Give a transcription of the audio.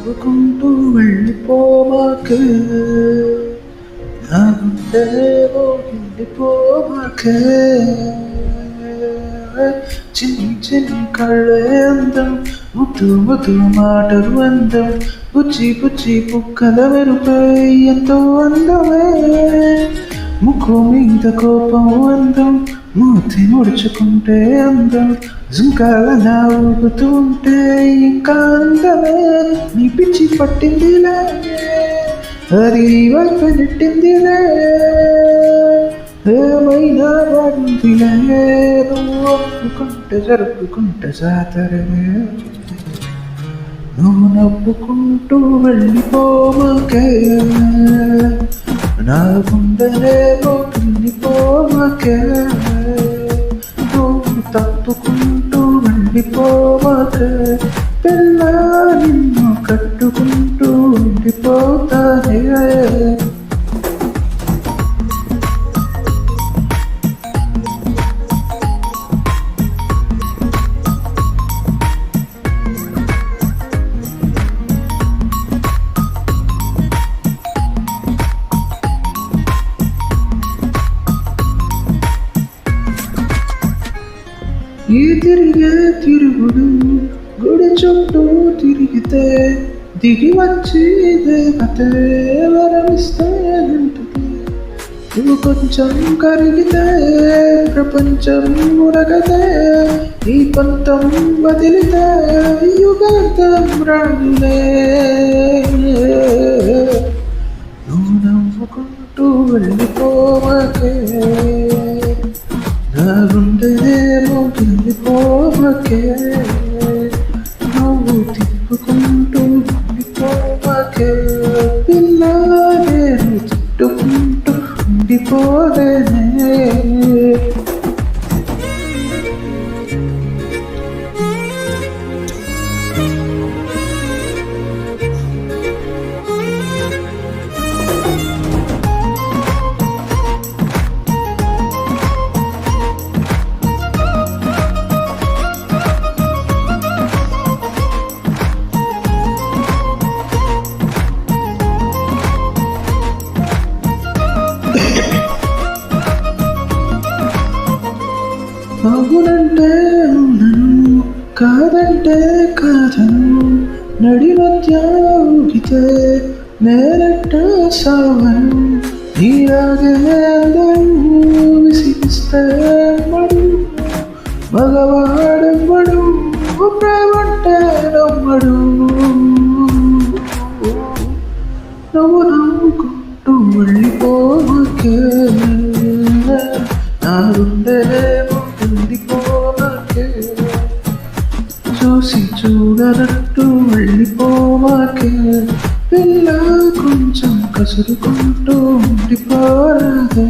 నవ్వుకుంటూ వెళ్ళిపోమాకే నా గుండెలేవో వెళ్ళిపోమాకే చిన్ని చిన్ని కళ్ళే అందం ముద్దు ముద్దు మాటలు అందం బుచ్చి బుచ్చి పుక్కల మెరుపై ఎంతో అందమే ముక్కు మీద కోపం అందం మూతి ముడుచుకుంటే అందం జుంకాల ఊగుతూ ఉంటే ఇంకా అందమే నీ పిచ్చి పట్టిందిలే అది వైపు నెట్టిందిలే ఏమైనా బాగుందిలే నువ్వు ఒప్పుకుంటే జరుపుకుంటే జాతరే నువ్వు నవ్వుకుంటూ వెళ్ళిపోమాకే నా గుండెలేమో వెళ్ళిపోమాకే నువ్వు తప్పుకుంటూ వెళ్ళిపోమాకే పిల్ల నిన్ను కట్టుకుంటూ ఉండిపోతానే ఈ తిరిగే తిరుగుడు గుడి చుట్టూ తిరిగితే దిగి వచ్చి దేవతే వరమిస్తే ఉంటుంది నువ్వు కొంచెం కరిగితే ప్రపంచం మురగతే ఈ పంతం వదిలితే యుగాంతం రానులే నువ్వు నవ్వుకుంటూ వెళ్ళిపోమాకే నా గుండెలేమో వెళ్ళిపోమాకే నువ్వు తిప్పుకుంటూ ఉండిపోమాకే పిల్ల నేను తిట్టుకుంటూ ఉండిపోలేనే అవునంటే అవునను కాదంటే కాదను నడి మధ్య ఊగితే నేనట్ట సావను నీలాగే అందరూ విసిగిస్తే మడు మగవాడెవ్వడు ప్రేమంటే నమ్మడు నువ్వు నవ్వుకుంటూ వెళ్ళిపోమాకే నా గుండెలేమో వెళ్ళిపోమాకే చూసి చూడనట్టు వెళ్ళిపోమాకే పిల్ల కొంచెం కసురుకుంటూ ఉండిపోరాదే